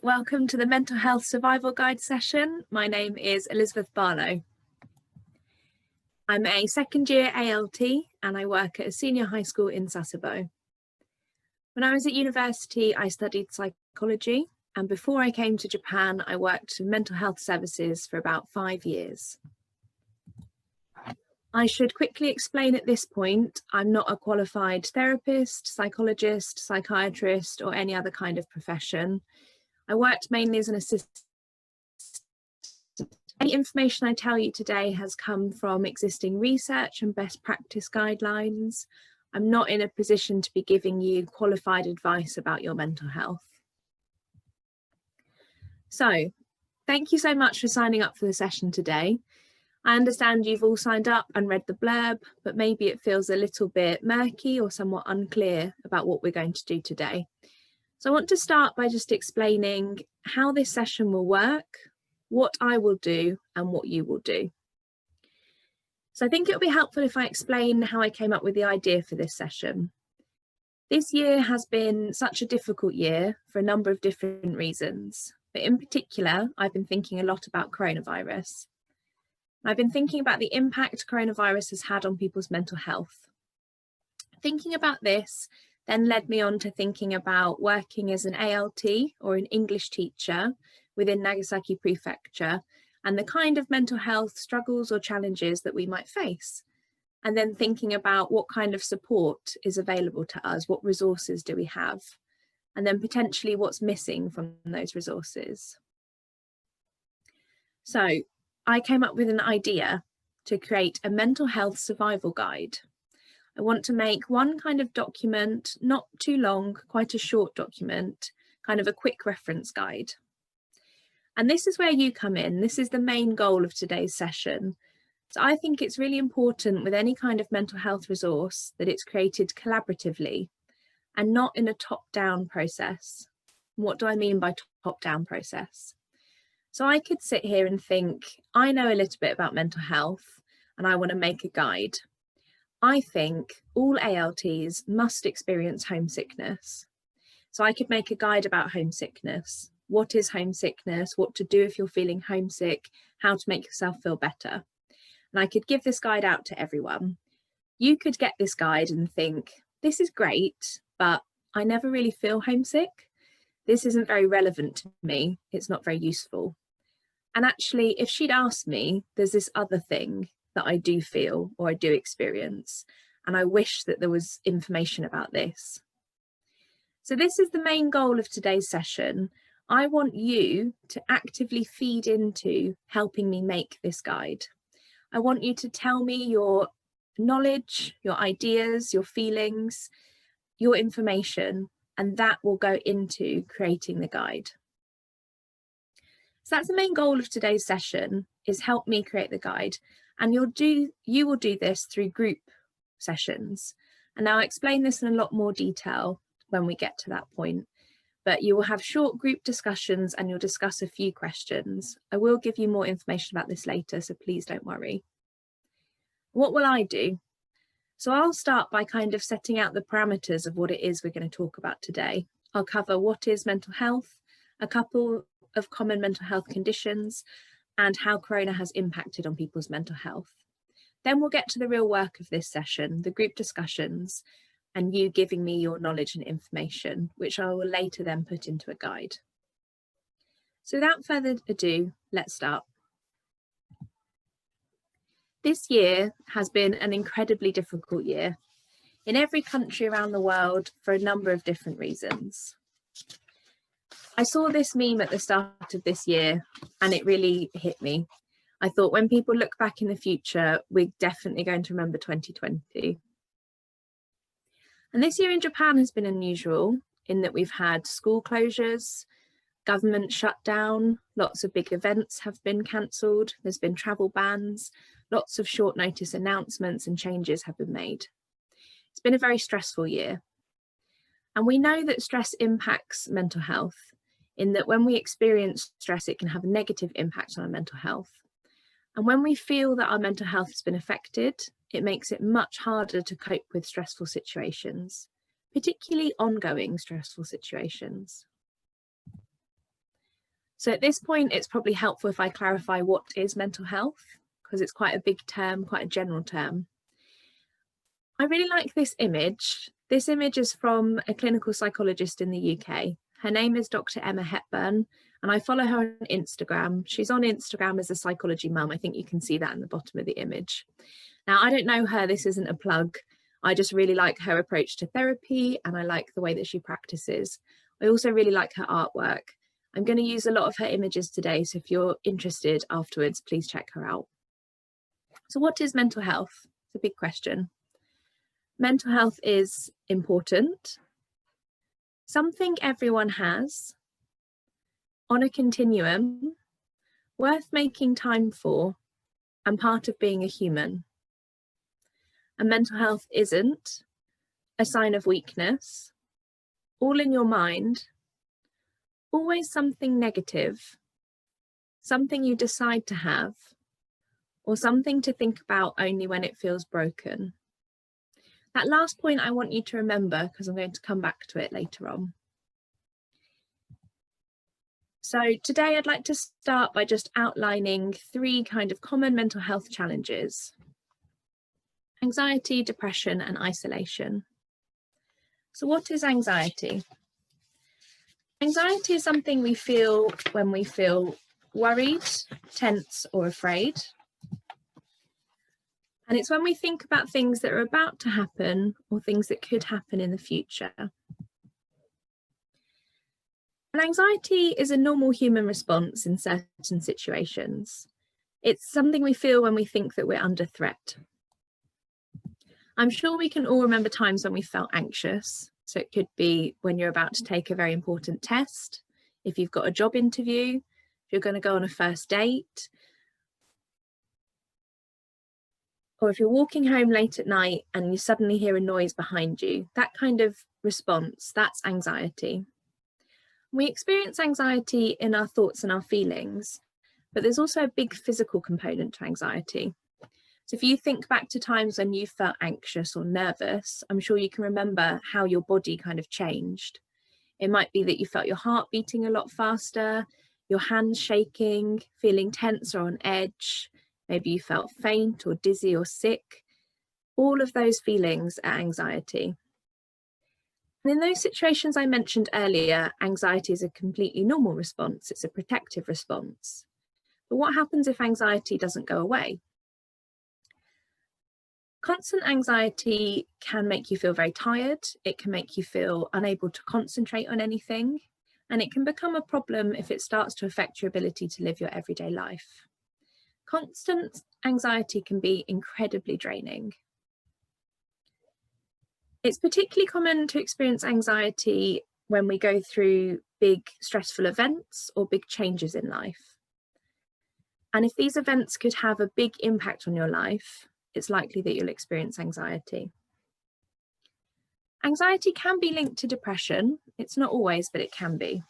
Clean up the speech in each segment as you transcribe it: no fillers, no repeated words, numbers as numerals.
Welcome to the Mental Health Survival Guide session. My name is Elizabeth Barlow. I'm a second year ALT and I work at a senior high school in Sasebo. When I was at university, I studied psychology, and before I came to Japan, I worked in mental health services for about 5 years. I should quickly explain at this point, I'm not a qualified therapist, psychologist, psychiatrist, or any other kind of profession. I worked mainly as an assistant. Any information I tell you today has come from existing research and best practice guidelines. I'm not in a position to be giving you qualified advice about your mental health. So, thank you so much for signing up for the session today. I understand you've all signed up and read the blurb, but maybe it feels a little bit murky or somewhat unclear about what we're going to do today. So I want to start by just explaining how this session will work, what I will do and what you will do. So I think it'll be helpful if I explain how I came up with the idea for this session. This year has been such a difficult year for a number of different reasons, but in particular, I've been thinking a lot about coronavirus. I've been thinking about the impact coronavirus has had on people's mental health. Thinking about this then led me on to thinking about working as an ALT or an English teacher within Nagasaki Prefecture and the kind of mental health struggles or challenges that we might face. And then thinking about what kind of support is available to us, what resources do we have, and then potentially what's missing from those resources. So I came up with an idea to create a mental health survival guide. I want to make one kind of document, not too long, quite a short document, kind of a quick reference guide. And this is where you come in. This is the main goal of today's session. So I think it's really important with any kind of mental health resource that it's created collaboratively and not in a top-down process. What do I mean by top-down process? So I could sit here and think, I know a little bit about mental health and I want to make a guide. I think all ALTs must experience homesickness. So I could make a guide about homesickness. What is homesickness? What to do if you're feeling homesick? How to make yourself feel better? And I could give this guide out to everyone. You could get this guide and think, this is great, but I never really feel homesick. This isn't very relevant to me. It's not very useful. And actually, if she'd asked me, there's this other thing that I do feel or I do experience, and I wish that there was information about this. So this is the main goal of today's session. I want you to actively feed into helping me make this guide. I want you to tell me your knowledge, your ideas, your feelings, your information, and that will go into creating the guide. So that's the main goal of today's session, is help me create the guide. And you will do this through group sessions. And I'll explain this in a lot more detail when we get to that point. But you will have short group discussions and you'll discuss a few questions. I will give you more information about this later, so please don't worry. What will I do? So I'll start by kind of setting out the parameters of what it is we're going to talk about today. I'll cover what is mental health, a couple of common mental health conditions, and how Corona has impacted on people's mental health. Then we'll get to the real work of this session, the group discussions, and you giving me your knowledge and information, which I will later then put into a guide. So without further ado, let's start. This year has been an incredibly difficult year in every country around the world for a number of different reasons. I saw this meme at the start of this year and it really hit me. I thought when people look back in the future, we're definitely going to remember 2020. And this year in Japan has been unusual in that we've had school closures, government shutdown, lots of big events have been cancelled, there's been travel bans, lots of short notice announcements and changes have been made. It's been a very stressful year. And we know that stress impacts mental health, in that when we experience stress, it can have a negative impact on our mental health. And when we feel that our mental health has been affected, it makes it much harder to cope with stressful situations, particularly ongoing stressful situations. So at this point, it's probably helpful if I clarify what is mental health, because it's quite a big term, quite a general term. I really like this image. This image is from a clinical psychologist in the UK. Her name is Dr. Emma Hepburn, and I follow her on Instagram. She's on Instagram as a psychology mum. I think you can see that in the bottom of the image. Now, I don't know her, this isn't a plug. I just really like her approach to therapy, and I like the way that she practices. I also really like her artwork. I'm going to use a lot of her images today, so if you're interested afterwards, please check her out. So what is mental health? It's a big question. Mental health is important, something everyone has, on a continuum, worth making time for, and part of being a human. And mental health isn't a sign of weakness, all in your mind, always something negative, something you decide to have, or something to think about only when it feels broken. That last point I want you to remember, because I'm going to come back to it later on. So today I'd like to start by just outlining 3 kind of common mental health challenges: anxiety, depression, and isolation. So what is anxiety? Anxiety is something we feel when we feel worried, tense, or afraid. And it's when we think about things that are about to happen or things that could happen in the future. And anxiety is a normal human response in certain situations. It's something we feel when we think that we're under threat. I'm sure we can all remember times when we felt anxious. So it could be when you're about to take a very important test, if you've got a job interview, if you're going to go on a first date, or if you're walking home late at night and you suddenly hear a noise behind you. That kind of response, that's anxiety. We experience anxiety in our thoughts and our feelings, but there's also a big physical component to anxiety. So if you think back to times when you felt anxious or nervous, I'm sure you can remember how your body kind of changed. It might be that you felt your heart beating a lot faster, your hands shaking, feeling tense or on edge. Maybe you felt faint or dizzy or sick. All of those feelings are anxiety. And in those situations I mentioned earlier, anxiety is a completely normal response. It's a protective response. But what happens if anxiety doesn't go away? Constant anxiety can make you feel very tired. It can make you feel unable to concentrate on anything. And it can become a problem if it starts to affect your ability to live your everyday life. Constant anxiety can be incredibly draining. It's particularly common to experience anxiety when we go through big stressful events or big changes in life. And if these events could have a big impact on your life, it's likely that you'll experience anxiety. Anxiety can be linked to depression. It's not always, but it can be.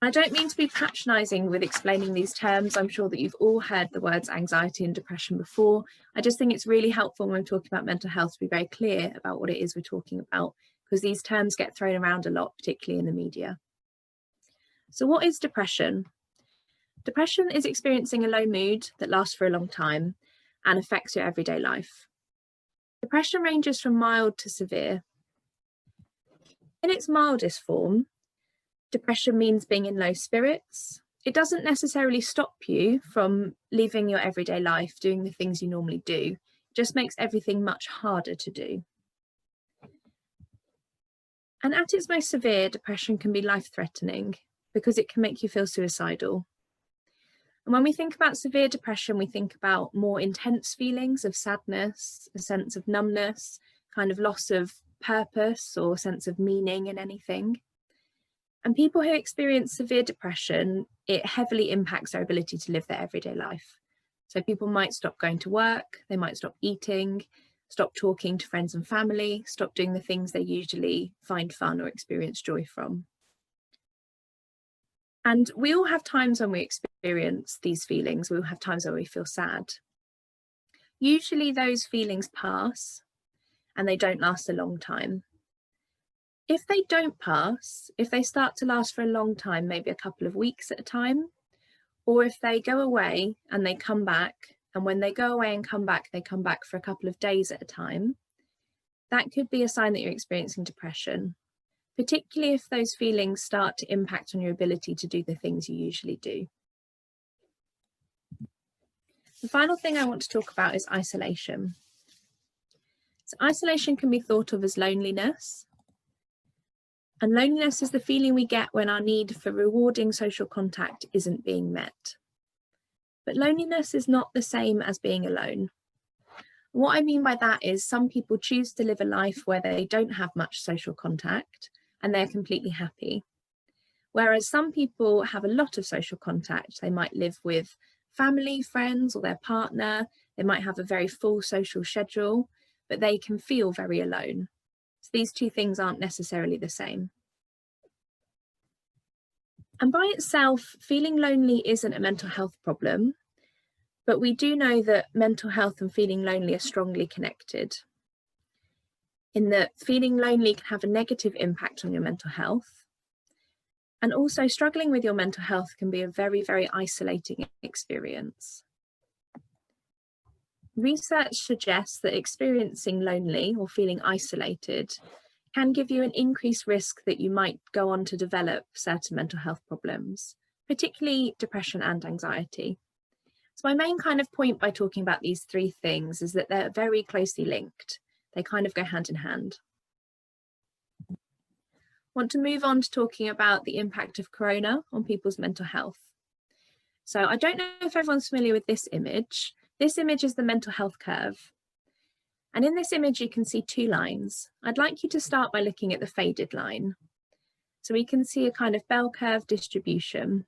I don't mean to be patronising with explaining these terms. I'm sure that you've all heard the words anxiety and depression before. I just think it's really helpful when we're talking about mental health to be very clear about what it is we're talking about, because these terms get thrown around a lot, particularly in the media. So what is depression? Depression is experiencing a low mood that lasts for a long time and affects your everyday life. Depression ranges from mild to severe. In its mildest form, depression means being in low spirits. It doesn't necessarily stop you from living your everyday life, doing the things you normally do. It just makes everything much harder to do. And at its most severe, depression can be life-threatening because it can make you feel suicidal. And when we think about severe depression, we think about more intense feelings of sadness, a sense of numbness, kind of loss of purpose or sense of meaning in anything. And people who experience severe depression, it heavily impacts their ability to live their everyday life. So people might stop going to work, they might stop eating, stop talking to friends and family, stop doing the things they usually find fun or experience joy from. And we all have times when we experience these feelings. We all have times when we feel sad. Usually those feelings pass and they don't last a long time. If they don't pass, if they start to last for a long time, maybe a couple of weeks at a time, or if they go away and they come back, and when they go away and come back, they come back for a couple of days at a time, that could be a sign that you're experiencing depression, particularly if those feelings start to impact on your ability to do the things you usually do. The final thing I want to talk about is isolation. So isolation can be thought of as loneliness. And loneliness is the feeling we get when our need for rewarding social contact isn't being met. But loneliness is not the same as being alone. What I mean by that is some people choose to live a life where they don't have much social contact and they're completely happy. Whereas some people have a lot of social contact. They might live with family, friends, or their partner. They might have a very full social schedule, but they can feel very alone. So these two things aren't necessarily the same. And by itself, feeling lonely isn't a mental health problem, but we do know that mental health and feeling lonely are strongly connected, in that feeling lonely can have a negative impact on your mental health. And also struggling with your mental health can be a very, very isolating experience. Research suggests that experiencing lonely or feeling isolated can give you an increased risk that you might go on to develop certain mental health problems, particularly depression and anxiety. So my main kind of point by talking about these three things is that they're very closely linked. They kind of go hand in hand. I want to move on to talking about the impact of corona on people's mental health. So I don't know if everyone's familiar with this image. This image is the mental health curve. And in this image, you can see two lines. I'd like you to start by looking at the faded line. So we can see a kind of bell curve distribution.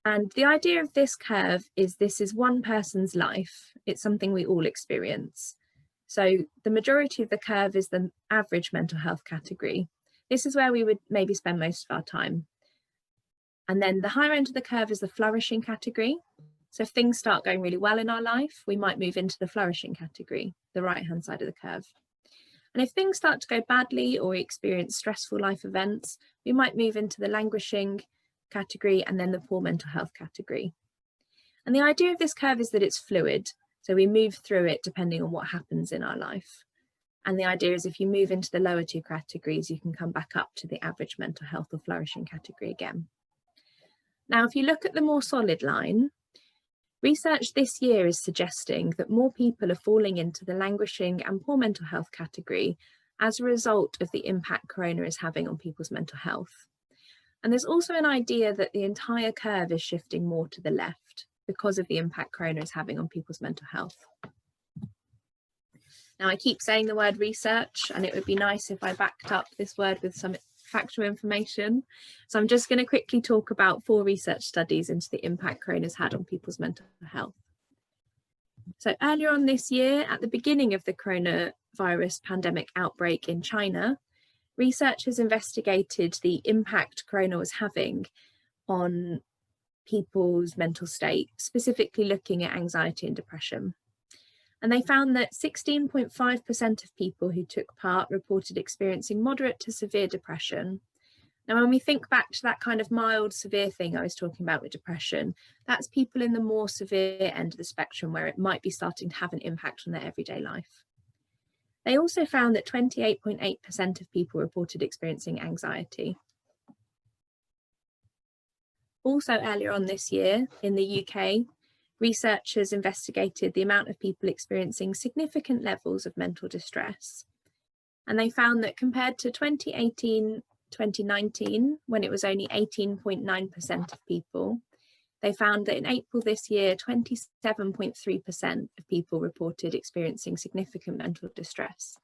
And the idea of this curve is this is one person's life. It's something we all experience. So the majority of the curve is the average mental health category. This is where we would maybe spend most of our time. And then the higher end of the curve is the flourishing category. So if things start going really well in our life, we might move into the flourishing category, the right-hand side of the curve. And if things start to go badly or we experience stressful life events, we might move into the languishing category and then the poor mental health category. And the idea of this curve is that it's fluid. So we move through it depending on what happens in our life. And the idea is if you move into the lower two categories, you can come back up to the average mental health or flourishing category again. Now, if you look at the more solid line, research this year is suggesting that more people are falling into the languishing and poor mental health category as a result of the impact corona is having on people's mental health. And there's also an idea that the entire curve is shifting more to the left because of the impact corona is having on people's mental health. Now, I keep saying the word research, and it would be nice if I backed up this word with some factual information. So I'm just going to quickly talk about 4 research studies into the impact corona's had on people's mental health. So earlier on this year, at the beginning of the coronavirus pandemic outbreak in China, researchers investigated the impact corona was having on people's mental state, specifically looking at anxiety and depression. And they found that 16.5% of people who took part reported experiencing moderate to severe depression. Now, when we think back to that kind of mild, severe thing I was talking about with depression, that's people in the more severe end of the spectrum where it might be starting to have an impact on their everyday life. They also found that 28.8% of people reported experiencing anxiety. Also earlier on this year in the UK, researchers investigated the amount of people experiencing significant levels of mental distress. And they found that compared to 2018-2019, when it was only 18.9% of people, they found that in April this year, 27.3% of people reported experiencing significant mental distress.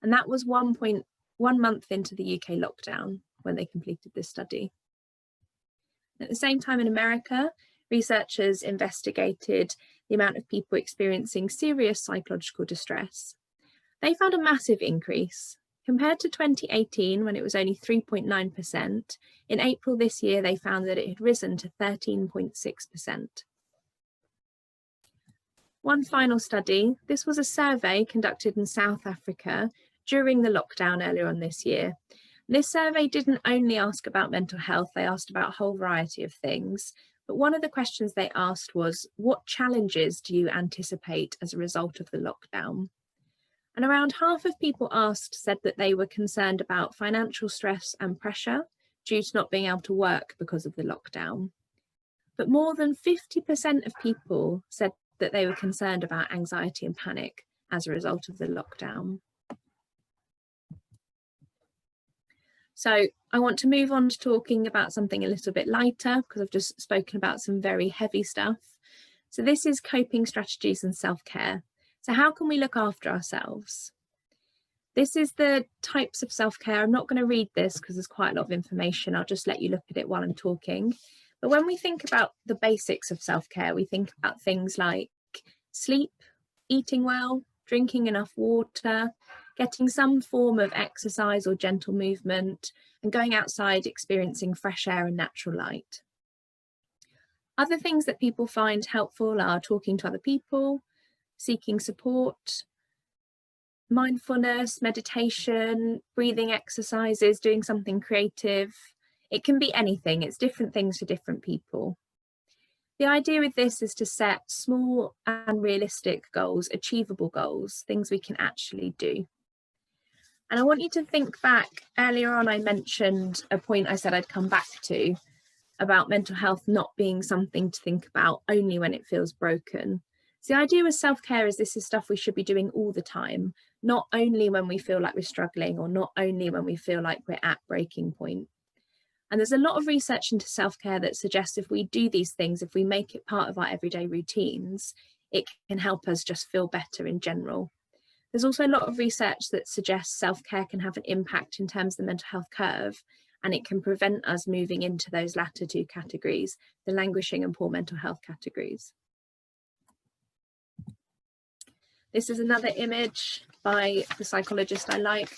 And that was 1 month into the UK lockdown when they completed this study. At the same time in America, researchers investigated the amount of people experiencing serious psychological distress. They found a massive increase. Compared to 2018, when it was only 3.9%, in April this year, they found that it had risen to 13.6%. One final study, this was a survey conducted in South Africa during the lockdown earlier on this year. This survey didn't only ask about mental health, they asked about a whole variety of things. But one of the questions they asked was, what challenges do you anticipate as a result of the lockdown? And around half of people asked said that they were concerned about financial stress and pressure due to not being able to work because of the lockdown. But more than 50% of people said that they were concerned about anxiety and panic as a result of the lockdown. So I want to move on to talking about something a little bit lighter, because I've just spoken about some very heavy stuff. So this is coping strategies and self-care. So how can we look after ourselves? This is the types of self-care. I'm not going to read this because there's quite a lot of information. I'll just let you look at it while I'm talking. But when we think about the basics of self-care, we think about things like sleep, eating well, drinking enough water, getting some form of exercise or gentle movement, and going outside experiencing fresh air and natural light. Other things that people find helpful are talking to other people, seeking support, mindfulness, meditation, breathing exercises, doing something creative. It can be anything, it's different things for different people. The idea with this is to set small and realistic goals, achievable goals, things we can actually do. And I want you to think back, earlier on I mentioned a point I said I'd come back to about mental health not being something to think about only when it feels broken. So the idea with self-care is this is stuff we should be doing all the time, not only when we feel like we're struggling or not only when we feel like we're at breaking point. And there's a lot of research into self-care that suggests if we do these things, if we make it part of our everyday routines, it can help us just feel better in general. There's also a lot of research that suggests self-care can have an impact in terms of the mental health curve, and it can prevent us moving into those latter two categories, the languishing and poor mental health categories. This is another image by the psychologist I like.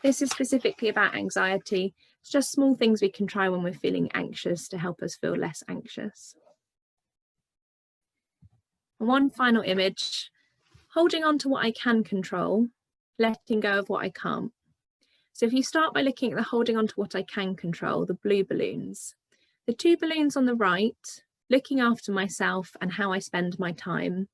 This is specifically about anxiety. It's just small things we can try when we're feeling anxious to help us feel less anxious. And one final image, holding on to what I can control, letting go of what I can't. So if you start by looking at the holding on to what I can control, the blue balloons, the two balloons on the right, looking after myself and how I spend my time.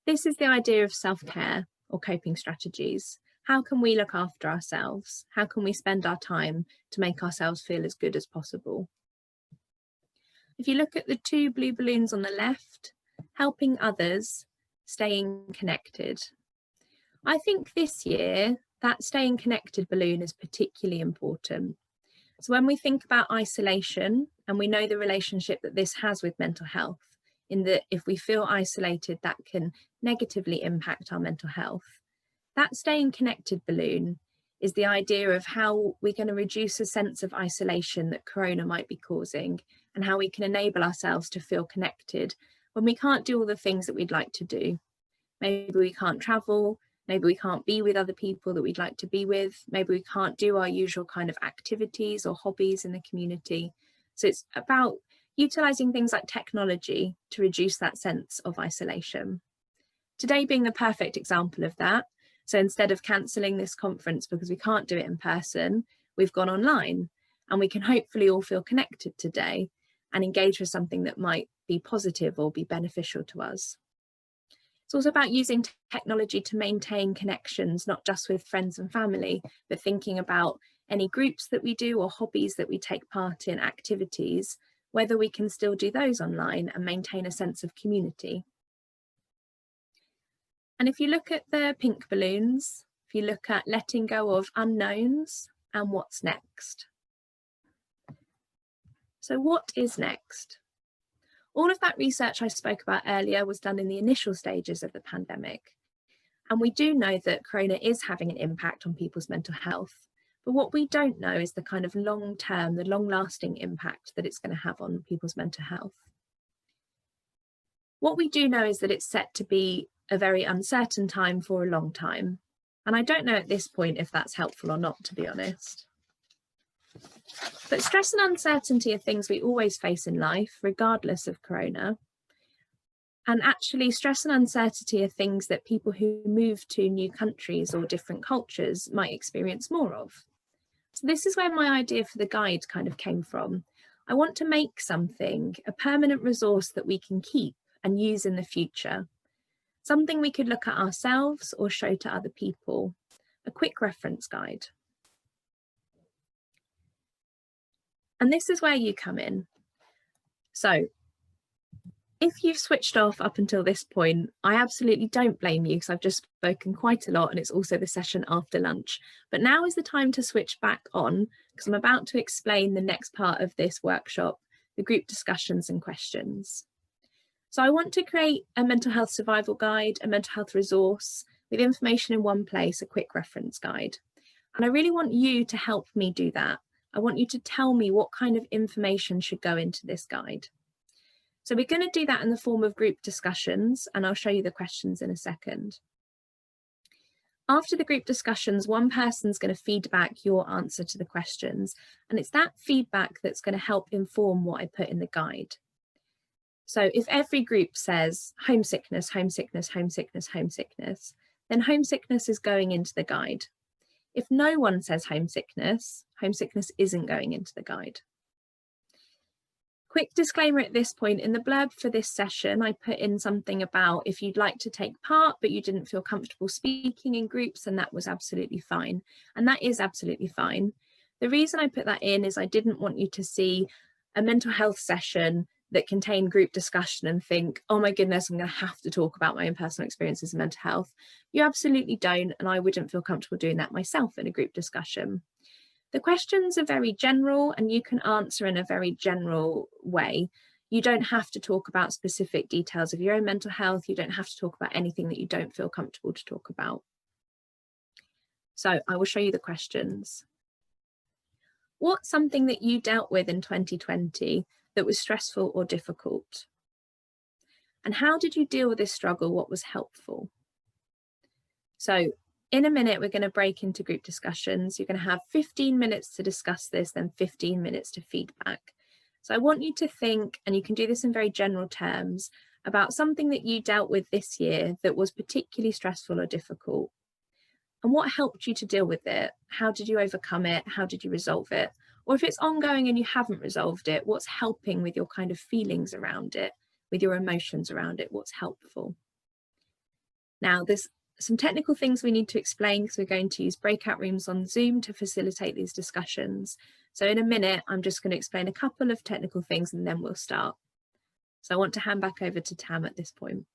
This is the idea of self-care or coping strategies. How can we look after ourselves? How can we spend our time to make ourselves feel as good as possible? If you look at the two blue balloons on the left, helping others, staying connected. I think this year that staying connected balloon is particularly important. So when we think about isolation, and we know the relationship that this has with mental health, in that if we feel isolated, that can negatively impact our mental health. That staying connected balloon is the idea of how we're going to reduce a sense of isolation that Corona might be causing, and how we can enable ourselves to feel connected when we can't do all the things that we'd like to do. Maybe we can't travel, maybe we can't be with other people that we'd like to be with, maybe we can't do our usual kind of activities or hobbies in the community. So it's about utilising things like technology to reduce that sense of isolation. Today being the perfect example of that. So instead of cancelling this conference because we can't do it in person, we've gone online, and we can hopefully all feel connected today and engage with something that might be positive or be beneficial to us. It's also about using technology to maintain connections, not just with friends and family, but thinking about any groups that we do or hobbies that we take part in, activities, whether we can still do those online and maintain a sense of community. And if you look at the pink balloons, if you look at letting go of unknowns and what's next. So what is next? All of that research I spoke about earlier was done in the initial stages of the pandemic. And we do know that Corona is having an impact on people's mental health. But what we don't know is the kind of long-term, the long-lasting impact that it's going to have on people's mental health. What we do know is that it's set to be a very uncertain time for a long time. And I don't know at this point if that's helpful or not, to be honest. But stress and uncertainty are things we always face in life, regardless of Corona. And actually, stress and uncertainty are things that people who move to new countries or different cultures might experience more of. So this is where my idea for the guide kind of came from. I want to make something a permanent resource that we can keep and use in the future. Something we could look at ourselves or show to other people. A quick reference guide. And this is where you come in. So if you've switched off up until this point, I absolutely don't blame you because I've just spoken quite a lot and it's also the session after lunch. But now is the time to switch back on because I'm about to explain the next part of this workshop, the group discussions and questions. So I want to create a mental health survival guide, a mental health resource with information in one place, a quick reference guide. And I really want you to help me do that. I want you to tell me what kind of information should go into this guide. So we're going to do that in the form of group discussions, and I'll show you the questions in a second. After the group discussions, one person's going to feed back your answer to the questions, and it's that feedback that's going to help inform what I put in the guide. So if every group says homesickness, homesickness, homesickness, homesickness, then homesickness is going into the guide. If no one says homesickness, homesickness isn't going into the guide. Quick disclaimer at this point, in the blurb for this session, I put in something about if you'd like to take part, but you didn't feel comfortable speaking in groups, and that was absolutely fine. And that is absolutely fine. The reason I put that in is I didn't want you to see a mental health session that contained group discussion and think, oh my goodness, I'm going to have to talk about my own personal experiences in mental health. You absolutely don't, and I wouldn't feel comfortable doing that myself in a group discussion. The questions are very general and you can answer in a very general way. You don't have to talk about specific details of your own mental health. You don't have to talk about anything that you don't feel comfortable to talk about. So I will show you the questions. What's something that you dealt with in 2020 that was stressful or difficult? And how did you deal with this struggle? What was helpful? So in a minute, we're going to break into group discussions. You're going to have 15 minutes to discuss this, then 15 minutes to feedback. So I want you to think, and you can do this in very general terms, about something that you dealt with this year that was particularly stressful or difficult. And what helped you to deal with it? How did you overcome it? How did you resolve it? Or if it's ongoing and you haven't resolved it, what's helping with your kind of feelings around it, with your emotions around it? What's helpful? Now, there's some technical things we need to explain because we're going to use breakout rooms on Zoom to facilitate these discussions. So in a minute, I'm just going to explain a couple of technical things and then we'll start. So I want to hand back over to Tam at this point.